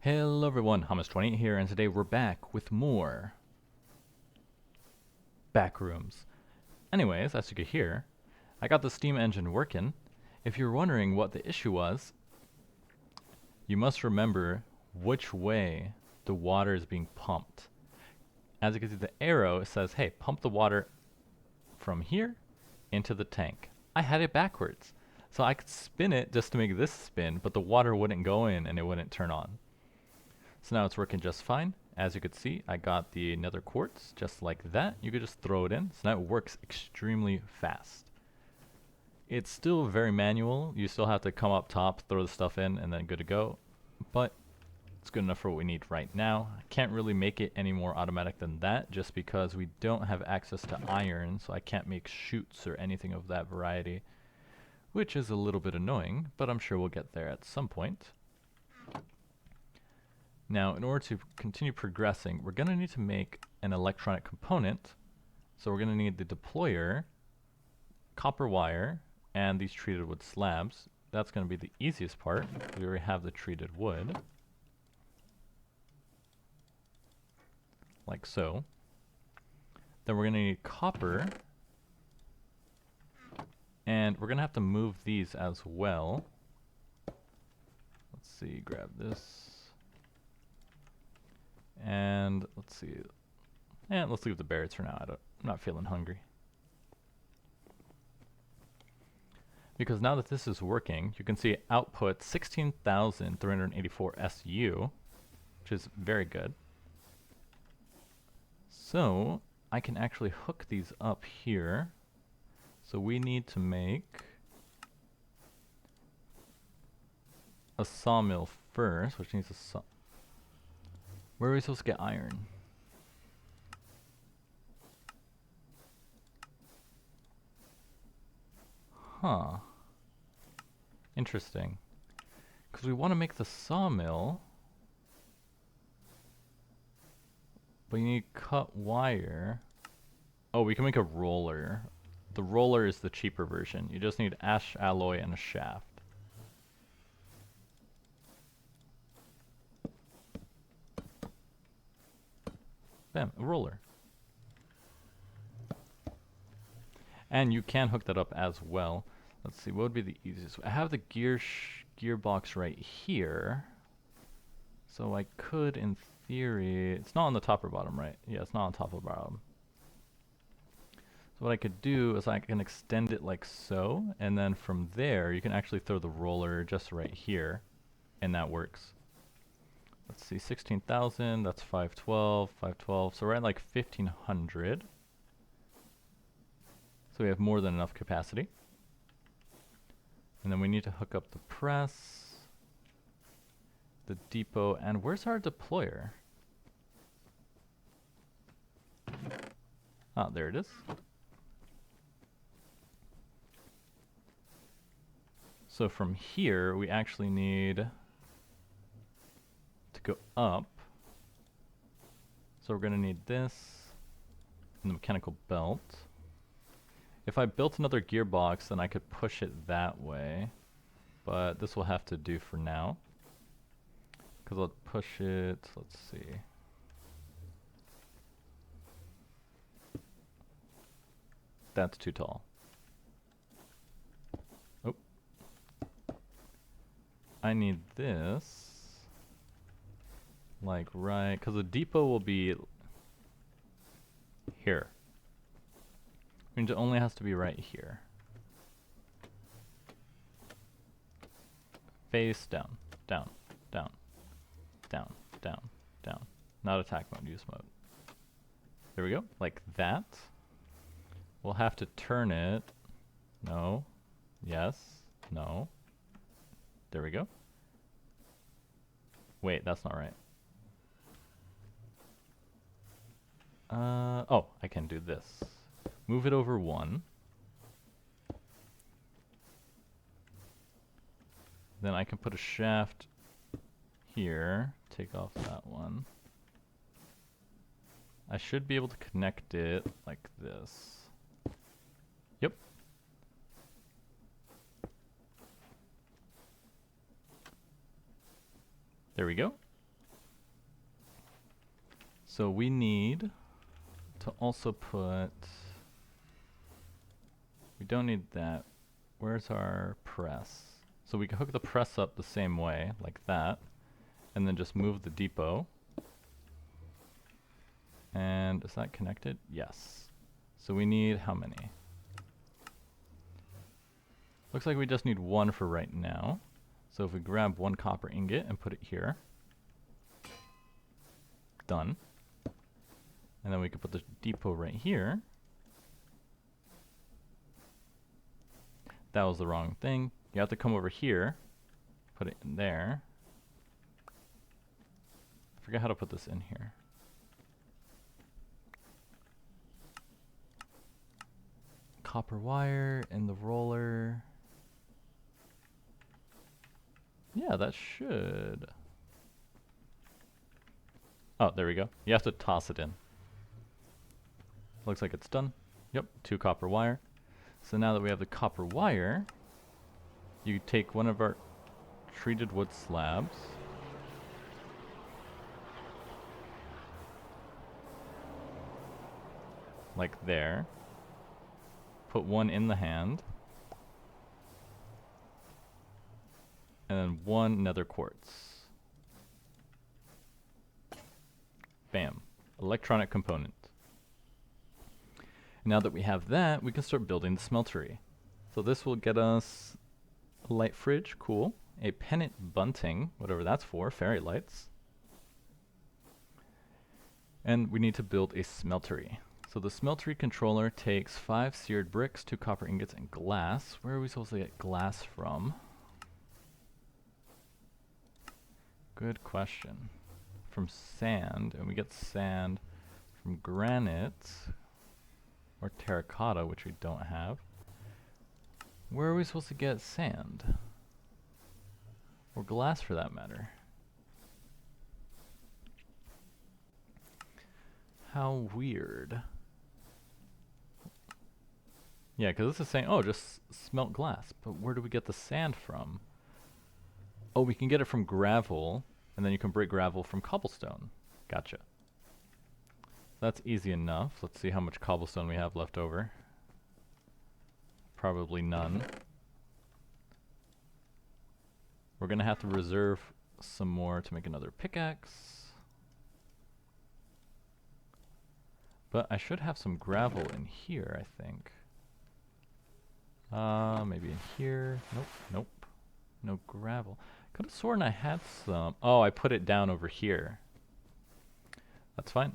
Hello everyone, Hummus28 here, and today we're back with more Backrooms. Anyways, as you can hear, I got the steam engine working. If you're wondering what the issue was, you must remember which way the water is being pumped. As you can see, the arrow says, hey, pump the water from here into the tank. I had it backwards. So I could spin it just to make this spin, but the water wouldn't go in and it wouldn't turn on. So now it's working just fine. As you could see, I got the nether quartz just like that. You could just throw it in. So now it works extremely fast. It's still very manual. You still have to come up top, throw the stuff in, and then good to go. But it's good enough for what we need right now. I can't really make it any more automatic than that just because we don't have access to iron, so I can't make chutes or anything of that variety, which is a little bit annoying, but I'm sure we'll get there at some point. Now, in order to continue progressing, we're going to need to make an electronic component. So we're going to need the deployer, copper wire, and these treated wood slabs. That's going to be the easiest part. We already have the treated wood. Like so. Then we're going to need copper. And we're going to have to move these as well. Let's see, grab this. And let's see. And let's leave the berries for now. I'm not feeling hungry. Because now that this is working, you can see output 16,384 SU, which is very good. So I can actually hook these up here. So we need to make a sawmill first, which needs a saw. Where are we supposed to get iron? Huh. Interesting. Because we want to make the sawmill, but you need cut wire. Oh, we can make a roller. The roller is the cheaper version. You just need ash alloy and a shaft. Bam, a roller. And you can hook that up as well. Let's see, what would be the easiest? I have the gearbox right here. So I could, in theory, it's not on the top or bottom, right? Yeah, it's not on top or bottom. So what I could do is I can extend it like so, and then from there you can actually throw the roller just right here, and that works. Let's see, 16,000, that's 512, 512, so we're at like 1,500. So we have more than enough capacity. And then we need to hook up the press, the depot, and where's our deployer? Ah, there it is. So from here, we actually need to go up. So we're going to need this and the mechanical belt. If I built another gearbox, then I could push it that way. But this will have to do for now. Because I'll push it, let's see. That's too tall. Oh. I need this. Like right, because the depot will be here. Means it only has to be right here. Face down, down, down, down, down, down. Not attack mode, use mode. There we go, like that. We'll have to turn it. No. Yes. No. There we go. Wait, that's not right. Oh, I can do this. Move it over one. Then I can put a shaft here. Take off that one. I should be able to connect it like this. Yep. There we go. So we need to also put, we don't need that. Where's our press? So we can hook the press up the same way, like that, and then just move the depot. And is that connected? Yes. So we need how many? Looks like we just need one for right now. So if we grab one copper ingot and put it here, done. And then we could put the depot right here. That was the wrong thing. You have to come over here, put it in there. I forget how to put this in here. Copper wire in the roller. Yeah, that should. Oh, there we go. You have to toss it in. Looks like it's done. Yep, 2 copper wire. So now that we have the copper wire, you take one of our treated wood slabs. Like there. Put one in the hand. And then one nether quartz. Bam. Electronic component. Now that we have that, we can start building the smeltery. So this will get us a light fridge, cool. A pennant bunting, whatever that's for, fairy lights. And we need to build a smeltery. So the smeltery controller takes 5 seared bricks, 2 copper ingots, and glass. Where are we supposed to get glass from? Good question. From sand, and we get sand from granite. Or terracotta, which we don't have. Where are we supposed to get sand? Or glass for that matter? How weird. Yeah, because this is saying, oh, just smelt glass. But where do we get the sand from? Oh, we can get it from gravel, and then you can break gravel from cobblestone. Gotcha. That's easy enough. Let's see how much cobblestone we have left over. Probably none. We're going to have to reserve some more to make another pickaxe. But I should have some gravel in here, I think. Maybe in here. Nope, nope. No gravel. Could have sworn I had some. Oh, I put it down over here. That's fine.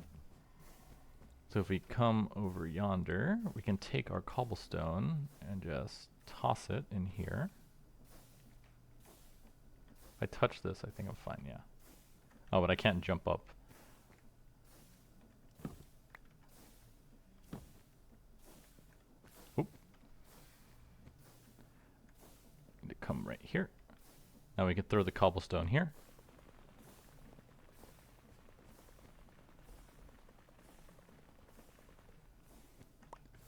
So if we come over yonder, we can take our cobblestone and just toss it in here. If I touch this, I think I'm fine, yeah. Oh, but I can't jump up. Oop. Need to come right here. Now we can throw the cobblestone here.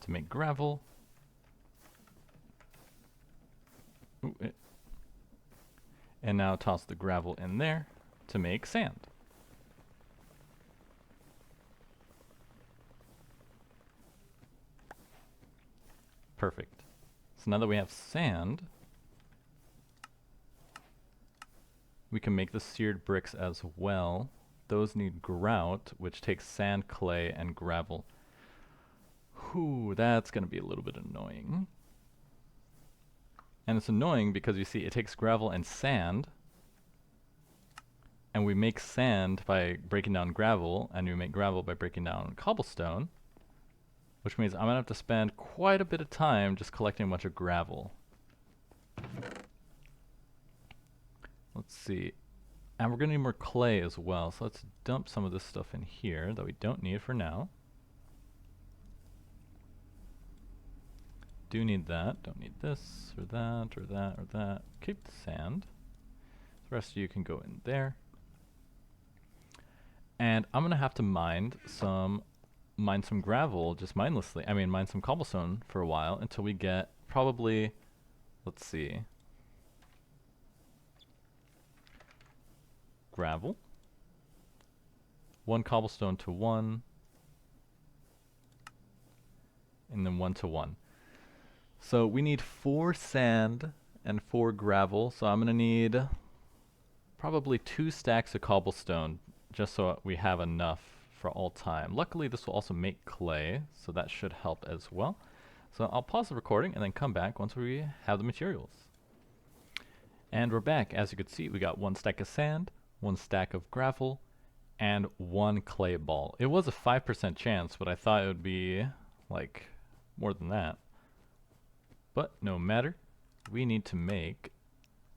To make gravel. Ooh, and now toss the gravel in there to make sand. Perfect. So now that we have sand, we can make the seared bricks as well. Those need grout, which takes sand, clay, and gravel. Whew, that's going to be a little bit annoying. And it's annoying because you see it takes gravel and sand, and we make sand by breaking down gravel, and we make gravel by breaking down cobblestone, which means I'm going to have to spend quite a bit of time just collecting a bunch of gravel. Let's see. And we're going to need more clay as well, so let's dump some of this stuff in here that we don't need for now. Do need that, don't need this, or that, or that, or that. Keep the sand. The rest of you can go in there. And I'm gonna have to mine some gravel just mindlessly. I mean, mine some cobblestone for a while until we get probably, let's see, gravel, 1 cobblestone to 1, and then 1 to 1. So we need 4 sand and 4 gravel, so I'm going to need probably 2 stacks of cobblestone just so we have enough for all time. Luckily this will also make clay, so that should help as well. So I'll pause the recording and then come back once we have the materials. And we're back. As you can see, we got 1 stack of sand, 1 stack of gravel, and 1 clay ball. It was a 5% chance, but I thought it would be like more than that. But no matter, we need to make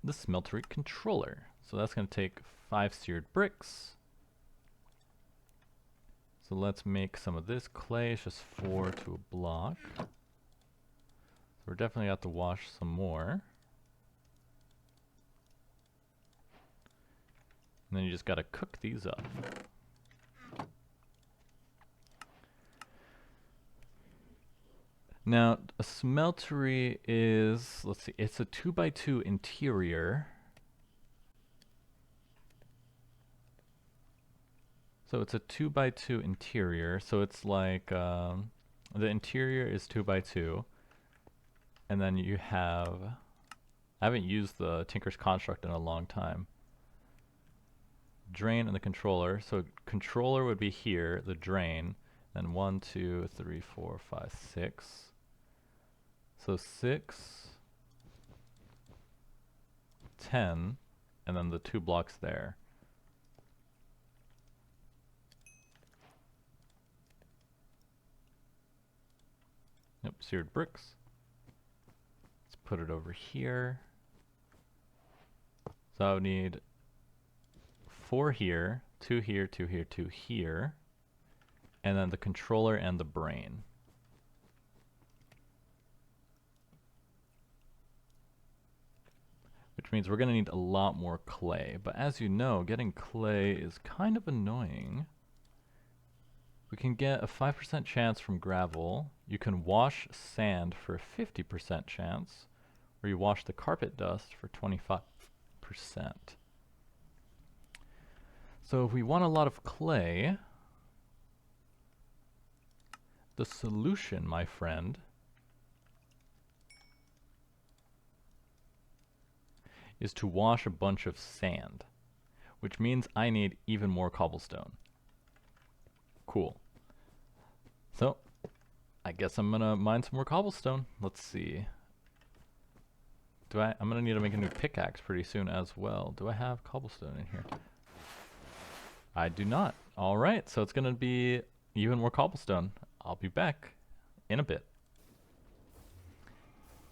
the smeltery controller. So that's going to take 5 seared bricks. So let's make some of this. Clay is just 4 to a block. So we're definitely have to wash some more. And then you just got to cook these up. Now, a smeltery is, let's see, it's a 2x2 interior. So it's a 2x2 interior, so it's like, the interior is 2x2. And then you have, I haven't used the Tinker's Construct in a long time. Drain and the controller. So controller would be here, the drain. Then 1, 2, 3, 4, 5, 6. So 6, 10, and then the 2 blocks there. Yep, seared bricks. Let's put it over here. So I would need 4 here, 2 here, 2 here, 2 here, and then the controller and the brain. Which means we're going to need a lot more clay. But as you know, getting clay is kind of annoying. We can get a 5% chance from gravel. You can wash sand for a 50% chance, or you wash the carpet dust for 25%. So if we want a lot of clay, the solution, my friend, is to wash a bunch of sand, which means I need even more cobblestone. Cool. So, I guess I'm gonna mine some more cobblestone. Let's see. I'm gonna need to make a new pickaxe pretty soon as well. Do I have cobblestone in here? I do not. Alright, so it's gonna be even more cobblestone. I'll be back in a bit.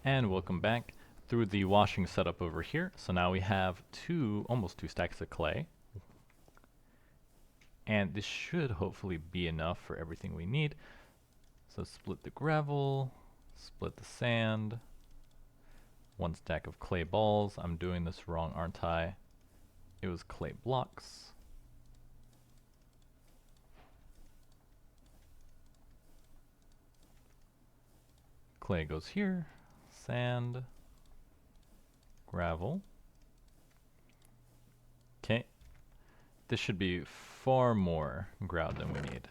And welcome back through the washing setup over here. So now we have almost 2 stacks of clay. And this should hopefully be enough for everything we need. So split the gravel, split the sand, 1 stack of clay balls. I'm doing this wrong, aren't I? It was clay blocks. Clay goes here, sand, gravel. Okay, this should be far more grout than we need.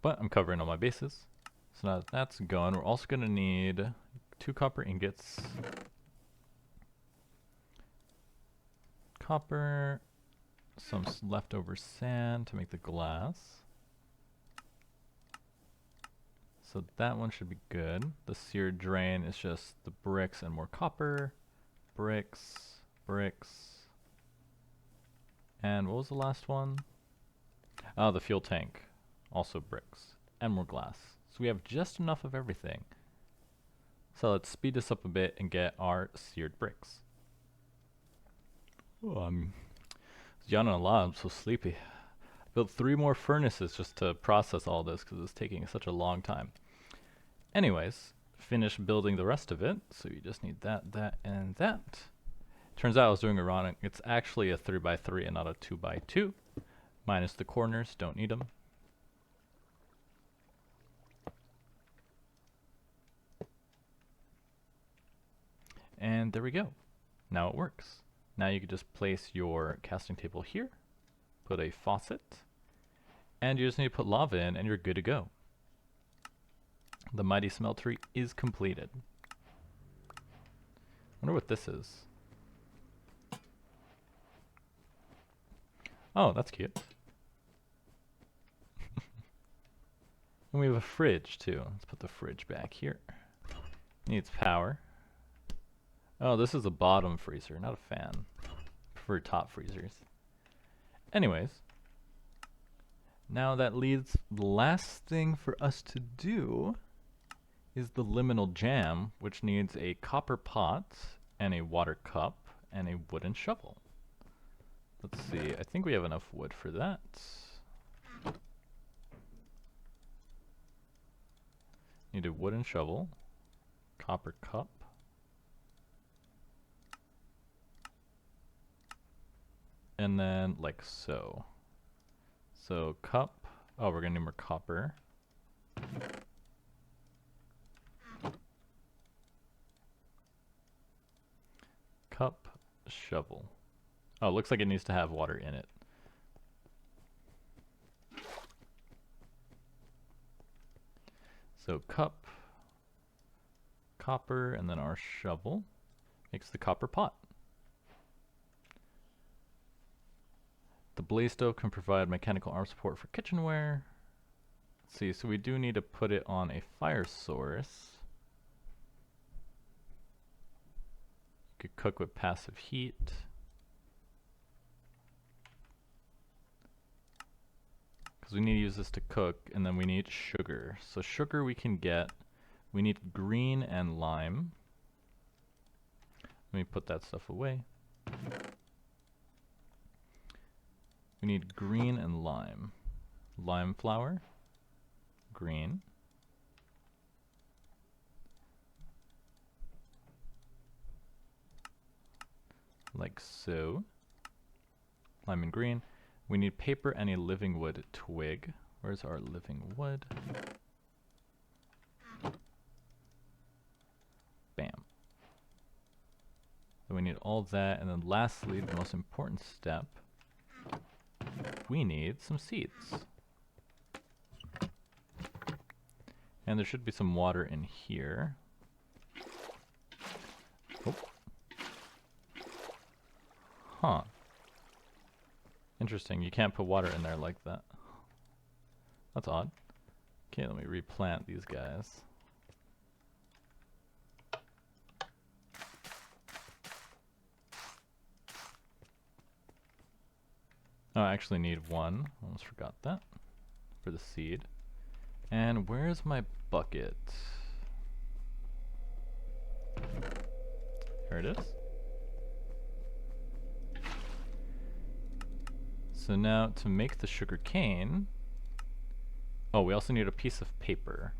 But I'm covering all my bases. So now that that's gone, we're also going to need 2 copper ingots. Copper, some leftover sand to make the glass. So that one should be good. The seared drain is just the bricks and more copper. Bricks, bricks. And what was the last one? Oh, the fuel tank. Also bricks. And more glass. So we have just enough of everything. So let's speed this up a bit and get our seared bricks. Oh, I'm yawning a lot. I'm so sleepy. I built 3 more furnaces just to process all this because it's taking such a long time. Anyways, finish building the rest of it. So you just need that, that, and that. Turns out I was doing it wrong. It's actually a 3x3 and not a 2x2. Minus the corners, don't need them. And there we go. Now it works. Now you can just place your casting table here, put a faucet, and you just need to put lava in and you're good to go. The mighty smeltery is completed. Wonder what this is. Oh, that's cute. And we have a fridge too. Let's put the fridge back here. Needs power. Oh, this is a bottom freezer, not a fan. Prefer top freezers. Anyways, now that leaves the last thing for us to do is the liminal jam, which needs a copper pot and a water cup and a wooden shovel. Let's see, I think we have enough wood for that. Need a wooden shovel, copper cup, and then like so. So cup, oh, we're gonna need more copper. Cup, shovel. Oh, it looks like it needs to have water in it. So cup, copper, and then our shovel makes the copper pot. The blaze stove can provide mechanical arm support for kitchenware. Let's see, so we do need to put it on a fire source. You could cook with passive heat. Because we need to use this to cook, and then we need sugar. So sugar we can get, we need green and lime. Let me put that stuff away. We need green and lime. Lime flour, green. Like so. Lime and green. We need paper and a living wood twig. Where's our living wood? Bam. Then we need all that, and then lastly, the most important step, we need some seeds. And there should be some water in here. Oh. Huh. Interesting, you can't put water in there like that. That's odd. Okay, let me replant these guys. Oh, I actually need one. Almost forgot that. For the seed. And where's my bucket? Here it is. So now to make the sugar cane, oh, we also need a piece of paper.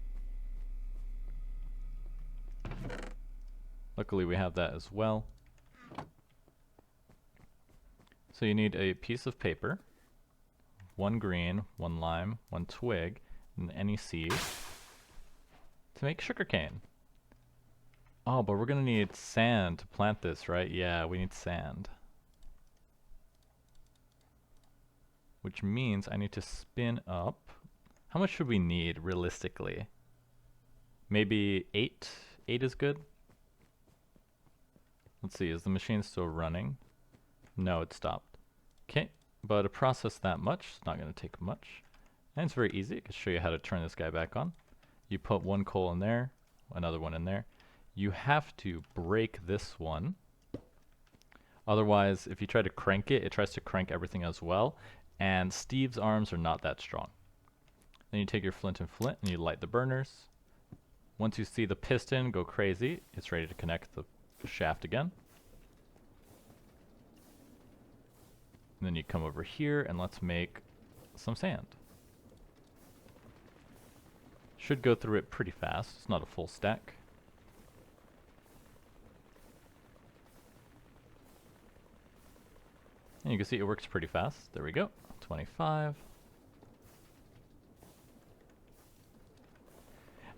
Luckily we have that as well. So you need a piece of paper, one green, one lime, one twig, and any seed to make sugar cane. Oh, but we're gonna need sand to plant this, right? Yeah, we need sand. Which means I need to spin up. How much should we need realistically? Maybe 8? 8 is good? Let's see, is the machine still running? No, it stopped. Okay, but to process that much, it's not going to take much. And it's very easy. I can show you how to turn this guy back on. You put one coal in there, another one in there. You have to break this one. Otherwise, if you try to crank it, it tries to crank everything as well. And Steve's arms are not that strong. Then you take your flint and flint and you light the burners. Once you see the piston go crazy, it's ready to connect the shaft again. And then you come over here and let's make some sand. Should go through it pretty fast. It's not a full stack. And you can see it works pretty fast. There we go. 25.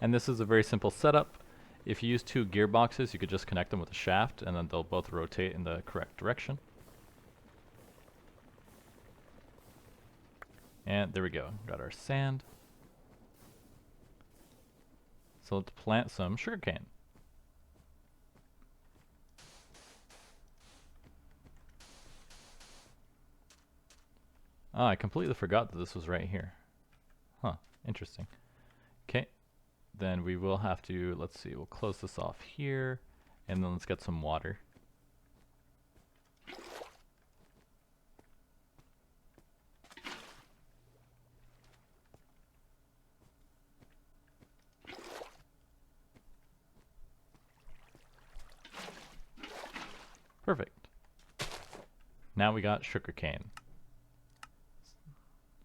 And this is a very simple setup. If you use two gearboxes, you could just connect them with a shaft, and then they'll both rotate in the correct direction. And there we go, got our sand. So let's plant some sugarcane. Ah, I completely forgot that this was right here. Huh, interesting. Okay, then we will have to, let's see, we'll close this off here, and then let's get some water. Perfect. Now we got sugarcane.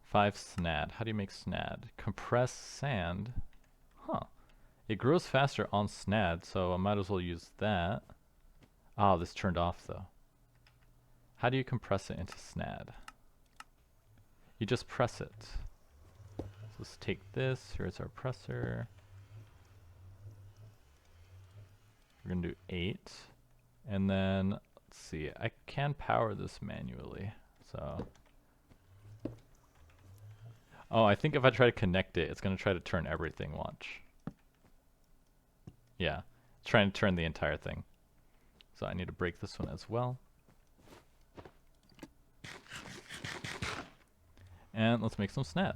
5 snad. How do you make snad? Compress sand. Huh. It grows faster on snad, so I might as well use that. Oh, this turned off though. How do you compress it into snad? You just press it. So let's take this. Here's our presser. We're going to do 8. And then, let's see, I can power this manually. So, oh, I think if I try to connect it, it's going to try to turn everything. Watch. Yeah, it's trying to turn the entire thing. So I need to break this one as well. And let's make some snad.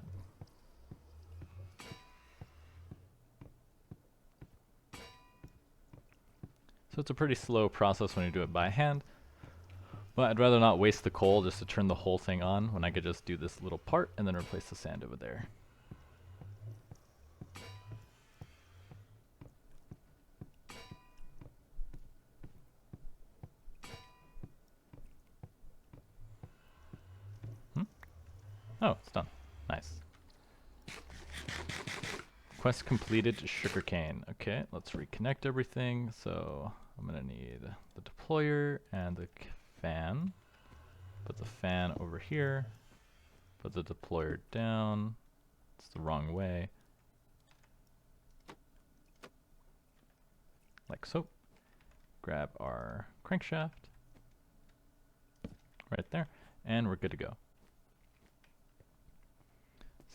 So it's a pretty slow process when you do it by hand, but I'd rather not waste the coal just to turn the whole thing on when I could just do this little part and then replace the sand over there. Oh, it's done. Nice. Quest completed, sugarcane. Okay, let's reconnect everything. So I'm gonna need the deployer and the fan. Put the fan over here. Put the deployer down. It's the wrong way. Like so. Grab our crankshaft. Right there. And we're good to go.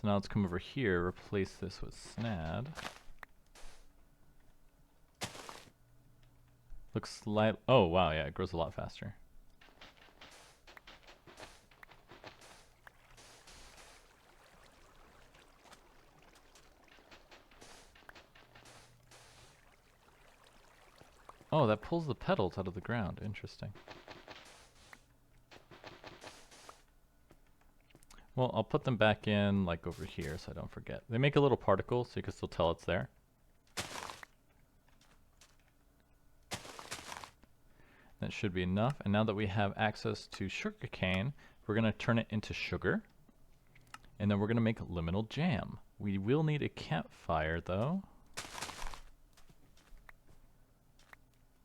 So now let's come over here, replace this with snad. Looks like, oh wow, yeah, it grows a lot faster. Oh, that pulls the petals out of the ground. Interesting. Well, I'll put them back in, like over here, so I don't forget. They make a little particle, so you can still tell it's there. That should be enough. And now that we have access to sugarcane, we're going to turn it into sugar. And then we're going to make liminal jam. We will need a campfire, though,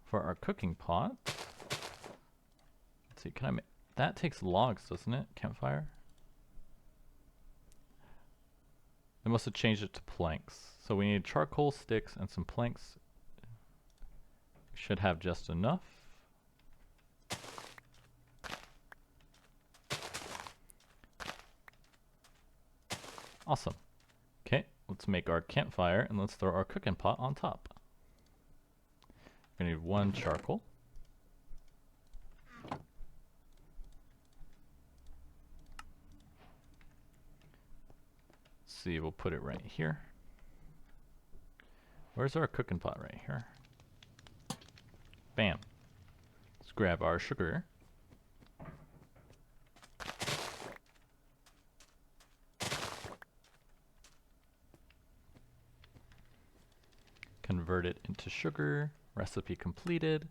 for our cooking pot. Let's see, can I make... That takes logs, doesn't it? Campfire? They must have changed it to planks. So we need charcoal, sticks, and some planks. We should have just enough. Awesome. Okay, let's make our campfire and let's throw our cooking pot on top. We're gonna need 1 charcoal. See, we'll put it right here. Where's our cooking pot? Right here. Bam. Let's grab our sugar. Convert it into sugar. Recipe completed.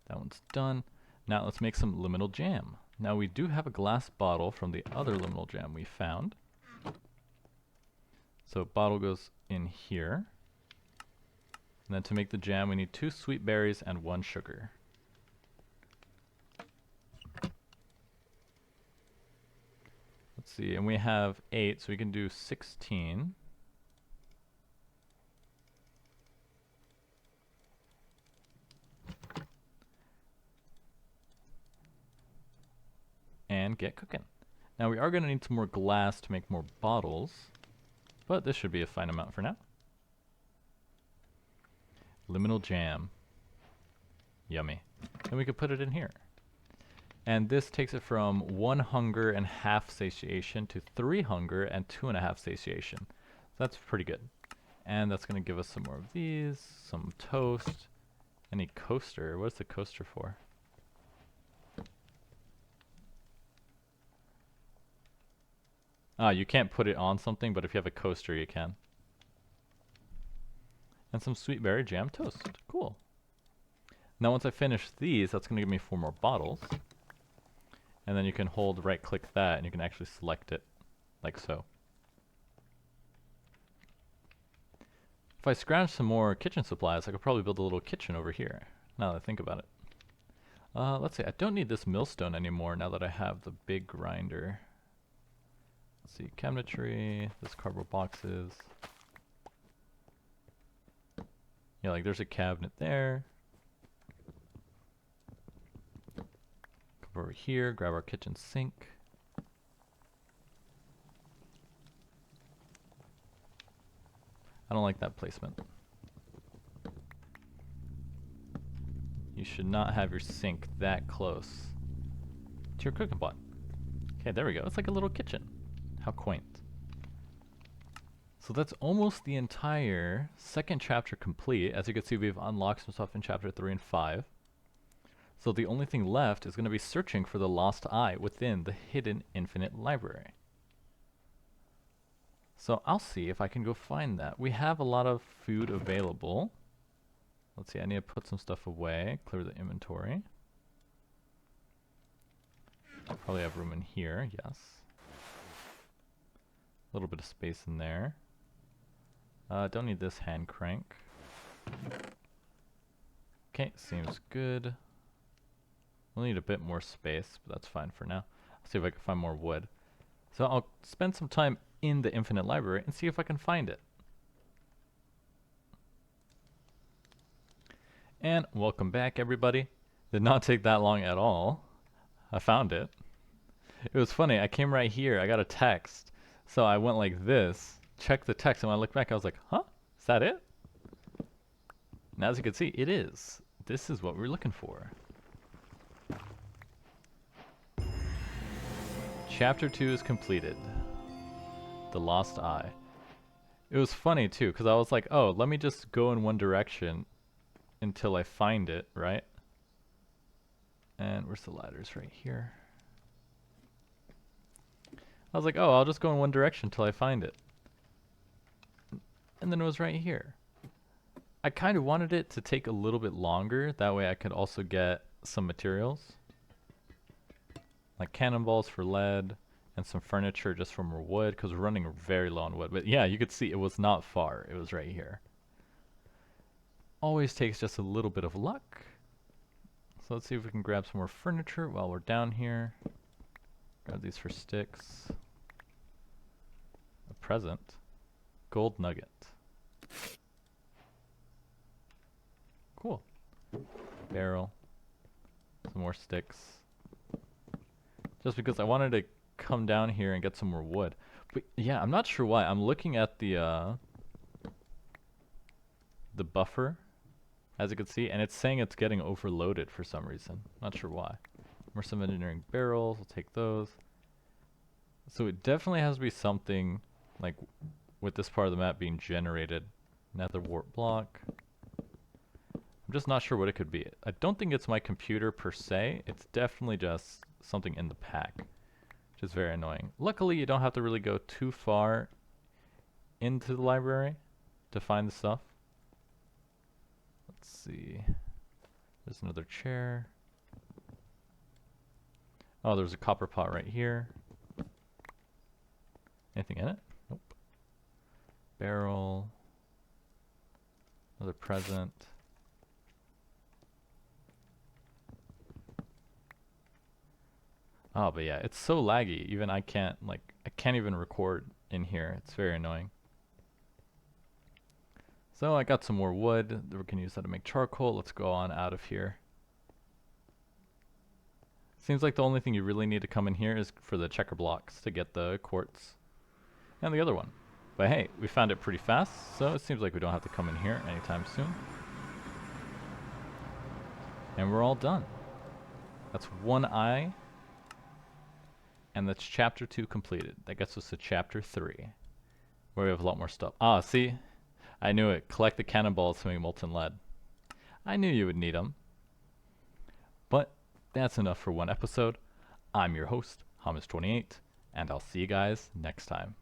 That one's done. Now let's make some liminal jam. Now we do have a glass bottle from the other liminal jam we found. So bottle goes in here. And then to make the jam we need 2 sweet berries and 1 sugar. Let's see, and we have 8, so we can do 16. and get cooking. Now we are going to need some more glass to make more bottles, but this should be a fine amount for now. Liminal jam. Yummy. And we could put it in here. And this takes it from 1 hunger and half satiation to 3 hunger and 2.5 satiation. So that's pretty good. And that's going to give us some more of these, some toast, any coaster. What's the coaster for? Ah, you can't put it on something, but if you have a coaster, you can. And some sweet berry jam toast. Cool. Now once I finish these, that's going to give me 4 more bottles. And then you can hold right-click that, and you can actually select it, like so. If I scrounge some more kitchen supplies, I could probably build a little kitchen over here, now that I think about it. Let's see, I don't need this millstone anymore now that I have the big grinder. Let's see, cabinetry, this cardboard boxes. Yeah, like there's a cabinet there. Come over here, grab our kitchen sink. I don't like that placement. You should not have your sink that close to your cooking pot. Okay, there we go. It's like a little kitchen. How quaint. So that's almost the entire second chapter complete. As you can see, we've unlocked some stuff in chapter 3 and 5. So the only thing left is going to be searching for the lost eye within the hidden infinite library. So I'll see if I can go find that. We have a lot of food available. Let's see, I need to put some stuff away, clear the inventory. Probably have room in here, yes. A little bit of space in there. Don't need this hand crank. Okay, seems good. We'll need a bit more space, but that's fine for now. I'll see if I can find more wood. So I'll spend some time in the infinite library and see if I can find it. And welcome back, everybody. Did not take that long at all. I found it. It was funny, I came right here, I got a text. So I went like this, checked the text, and when I looked back I was like, huh? Is that it? And as you can see, it is. This is what we're looking for. Chapter 2 is completed. The Lost Eye. It was funny too, because I was like, oh, let me just go in one direction until I find it, right? And where's the ladders? Right here. I was like, oh, I'll just go in one direction until I find it. And then it was right here. I kind of wanted it to take a little bit longer. That way I could also get some materials. Like cannonballs for lead and some furniture just from wood, because we're running very low on wood. But yeah, you could see it was not far. It was right here. Always takes just a little bit of luck. So let's see if we can grab some more furniture while we're down here. Grab these for sticks. A present. Gold nugget. Cool. Barrel. Some more sticks. Just because I wanted to come down here and get some more wood. But yeah, I'm not sure why. I'm looking at the buffer, as you can see, and it's saying it's getting overloaded for some reason. Not sure why. More some engineering barrels. We'll take those. So it definitely has to be something like with this part of the map being generated. Nether wart block. I'm just not sure what it could be. I don't think it's my computer per se. It's definitely just something in the pack, which is very annoying. Luckily, you don't have to really go too far into the library to find the stuff. Let's see. There's another chair. Oh, there's a copper pot right here. Anything in it? Nope. Barrel. Another present. Oh, but yeah, it's so laggy. Even I can't even record in here. It's very annoying. So I got some more wood that we can use that to make charcoal. Let's go on out of here. Seems like the only thing you really need to come in here is for the checker blocks to get the quartz and the other one. But hey, we found it pretty fast, so it seems like we don't have to come in here anytime soon. And we're all done. That's one eye, and that's chapter 2 completed. That gets us to chapter 3, where we have a lot more stuff. Ah, see? I knew it. Collect the cannonballs to make molten lead. I knew you would need them. But that's enough for one episode. I'm your host, Hummus28, and I'll see you guys next time.